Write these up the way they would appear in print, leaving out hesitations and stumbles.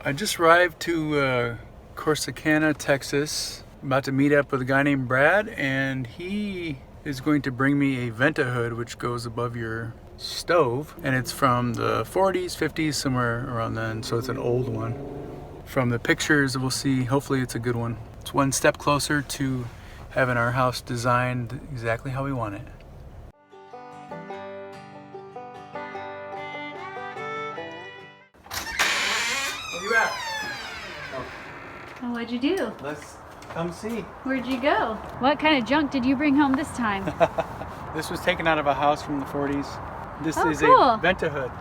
I just arrived to Corsicana, Texas. I'm about to meet up with a guy named Brad, and he is going to bring me a Venta hood, which goes above your stove, and it's from the 40s, 50s, somewhere around then, so it's an old one. From the pictures we'll see, hopefully it's a good one. It's one step closer to having our house designed exactly how we want it. Where you at? Oh, what'd you do? Let's come see. Where'd you go? What kind of junk did you bring home this time? This was taken out of a house from the 40s. This is cool. a Venta hood.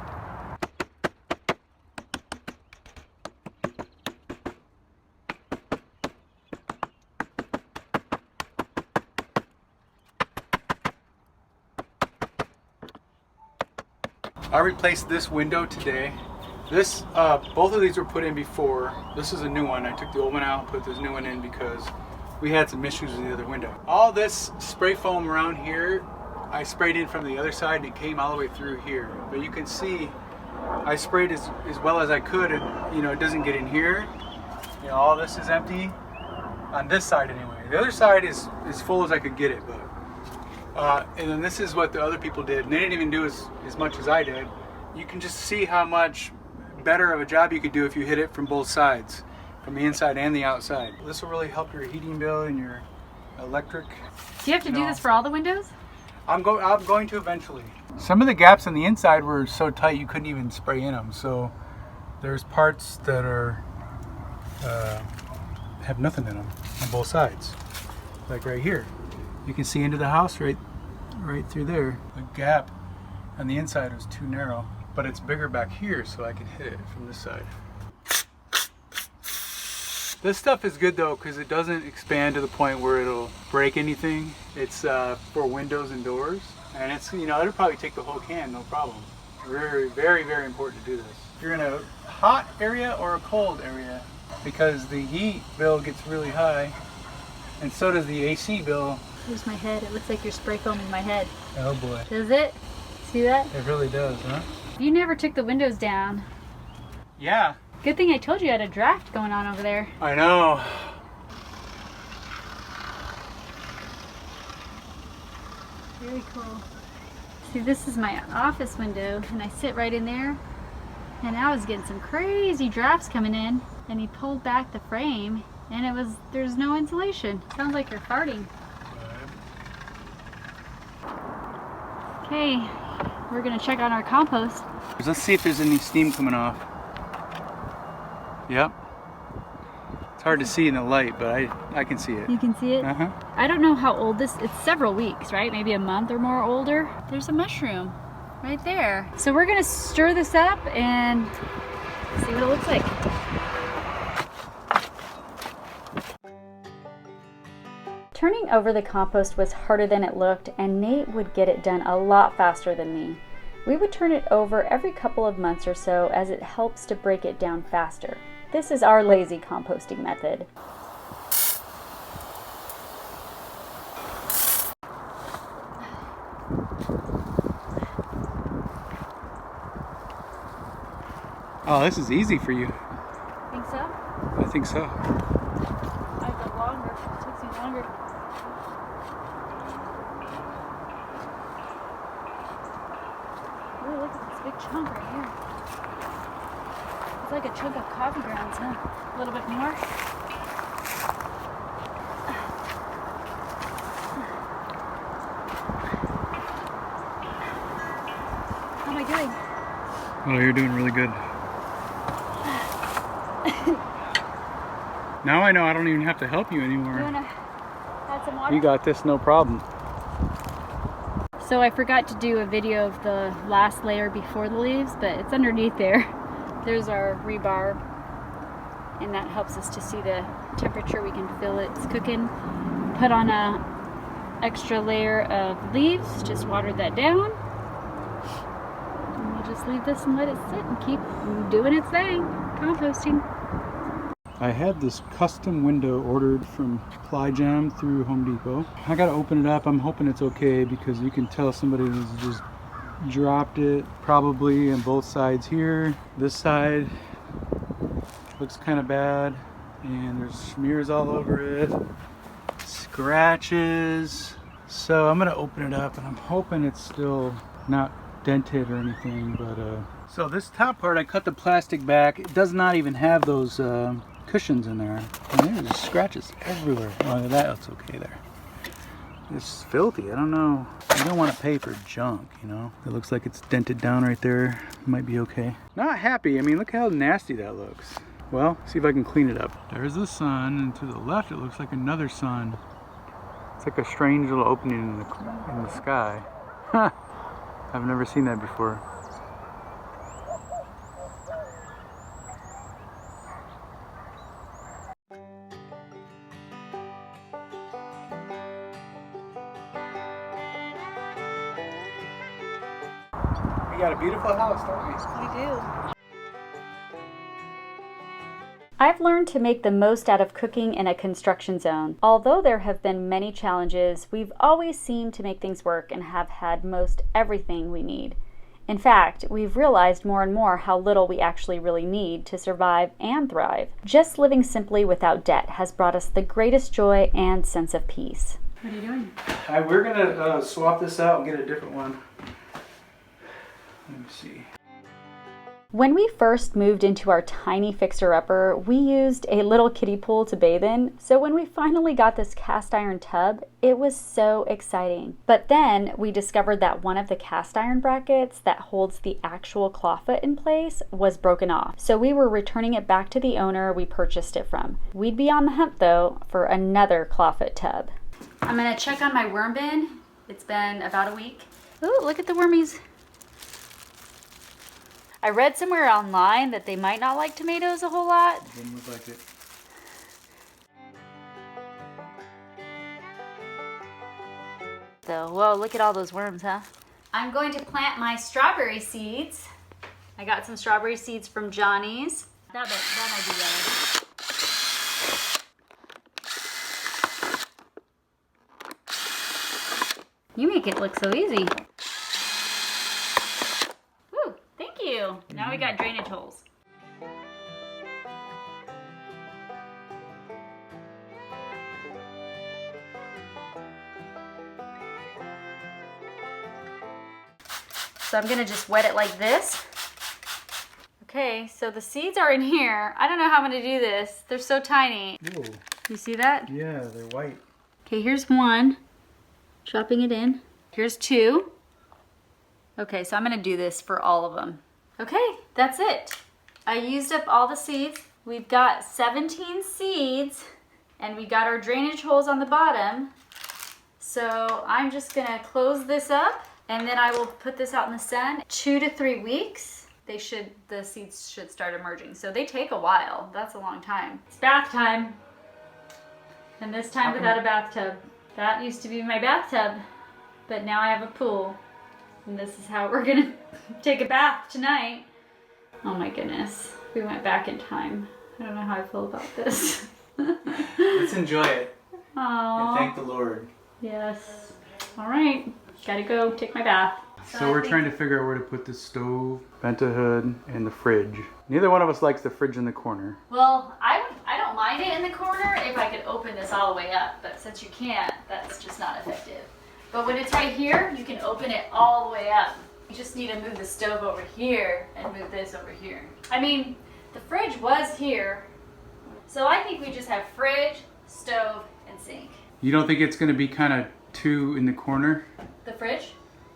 I replaced this window today. This, both of these were put in before. This is a new one. I took the old one out and put this new one in because we had some issues with the other window. All this spray foam around here, I sprayed in from the other side and it came all the way through here. But you can see I sprayed as well as I could, and you know, it doesn't get in here. You know, all this is empty on this side anyway. The other side is as full as I could get it, but and then this is what the other people did, and they didn't even do as much as I did. You can just see how much better of a job you could do if you hit it from both sides, from the inside and the outside. This will really help your heating bill and your electric. Do you have to do this for all the windows? I'm going to eventually. Some of the gaps on the inside were so tight you couldn't even spray in them, so there's parts that are have nothing in them on both sides, like right here. You can see into the house right through there. The gap on the inside was too narrow, but it's bigger back here, so I can hit it from this side. This stuff is good though, because it doesn't expand to the point where it'll break anything. It's for windows and doors, and it's, you know, it'll probably take the whole can, no problem. Very, very, very important to do this. If you're in a hot area or a cold area, because the heat bill gets really high, and so does the AC bill. Here's my head. It looks like you're spray foaming my head. Oh boy. Does it? See that? It really does, huh? You never took the windows down. Yeah. Good thing I told you I had a draft going on over there. I know. Very cool. See, this is my office window, and I sit right in there, and I was getting some crazy drafts coming in, and he pulled back the frame, and there's no insulation. Sounds like you're farting. Okay, we're gonna check on our compost. Let's see if there's any steam coming off. Yep. It's hard to see in the light, but I can see it. You can see it? Uh-huh. I don't know how old it's several weeks, right? Maybe a month or more older. There's a mushroom right there. So we're gonna stir this up and see what it looks like. Turning over the compost was harder than it looked, and Nate would get it done a lot faster than me. We would turn it over every couple of months or so, as it helps to break it down faster. This is our lazy composting method. Oh, this is easy for you. Think so? I think so. I go longer. It takes me longer. Ooh, look at this big chunk right here. It's like a chunk of coffee grounds, huh? A little bit more. How am I doing? Oh, you're doing really good. Now I know I don't even have to help you anymore. You wanna add some water? You got this, no problem. So I forgot to do a video of the last layer before the leaves, but it's underneath there. There's our rebar, and that helps us to see the temperature. We can feel it's cooking. Put on a extra layer of leaves, just water that down. And we'll just leave this and let it sit and keep doing its thing, composting. I had this custom window ordered from Ply Jam through Home Depot. I gotta open it up. I'm hoping it's okay, because you can tell somebody has just dropped it probably on both sides here. This side Looks kind of bad, and there's smears all over it, scratches. So I'm gonna open it up, and I'm hoping it's still not dented or anything. But so this top part, I cut the plastic back. It does not even have those cushions in there, and there's scratches everywhere. Oh, that's okay there. It's filthy. I don't know. You don't want to pay for junk, you know. It looks like it's dented down right there. Might be okay. Not happy. I mean, look how nasty that looks. Well, see if I can clean it up. There's the sun, and to the left it looks like another sun. It's like a strange little opening in the sky. Huh. I've never seen that before. We got a beautiful house, don't we? We do. I've learned to make the most out of cooking in a construction zone. Although there have been many challenges, we've always seemed to make things work and have had most everything we need. In fact, we've realized more and more how little we actually really need to survive and thrive. Just living simply without debt has brought us the greatest joy and sense of peace. What are you doing? We're gonna swap this out and get a different one. Let me see. When we first moved into our tiny fixer-upper, we used a little kiddie pool to bathe in, so when we finally got this cast iron tub, it was so exciting. But then we discovered that one of the cast iron brackets that holds the actual clawfoot in place was broken off, so we were returning it back to the owner we purchased it from. We'd be on the hunt, though, for another clawfoot tub. I'm gonna check on my worm bin. It's been about a week. Ooh, look at the wormies. I read somewhere online that they might not like tomatoes a whole lot. Doesn't look like it. So, whoa, look at all those worms, huh? I'm going to plant my strawberry seeds. I got some strawberry seeds from Johnny's. That might be yellow. You make it look so easy. Now we got drainage holes. So I'm gonna just wet it like this. Okay, so the seeds are in here. I don't know how I'm gonna do this. They're so tiny. Whoa. You see that? Yeah, they're white. Okay, here's one. Dropping it in. Here's two. Okay, so I'm gonna do this for all of them. Okay, that's it. I used up all the seeds. We've got 17 seeds, and we got our drainage holes on the bottom. So I'm just gonna close this up, and then I will put this out in the sun. 2 to 3 weeks, the seeds should start emerging. So they take a while. That's a long time. It's bath time. And this time without a bathtub. That used to be my bathtub, but now I have a pool. And this is how we're gonna take a bath tonight. Oh my goodness, we went back in time. I don't know how I feel about this. Let's enjoy it. Aww. And thank the Lord. Yes. All right, gotta go take my bath. So we're trying to figure out where to put the stove, venta hood, and the fridge. Neither one of us likes the fridge in the corner. Well, I don't mind it in the corner if I could open this all the way up, but since you can't, that's just not effective. But when it's right here, you can open it all the way up. You just need to move the stove over here and move this over here. I mean, the fridge was here, so I think we just have fridge, stove, and sink. You don't think it's going to be kind of two in the corner? The fridge?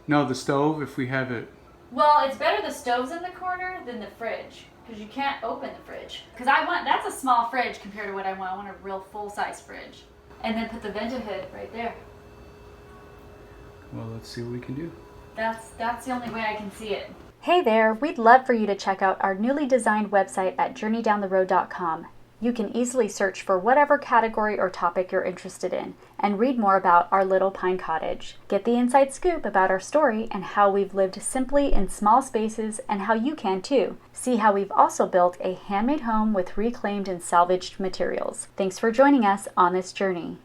No, the stove, if we have it. Well, it's better the stove's in the corner than the fridge, because you can't open the fridge. Because that's a small fridge compared to what I want. I want a real full-size fridge. And then put the venta hood right there. Well, let's see what we can do. That's the only way I can see it. Hey there, we'd love for you to check out our newly designed website at journeydowntheroad.com. You can easily search for whatever category or topic you're interested in and read more about our Little Pine Cottage. Get the inside scoop about our story and how we've lived simply in small spaces and how you can too. See how we've also built a handmade home with reclaimed and salvaged materials. Thanks for joining us on this journey.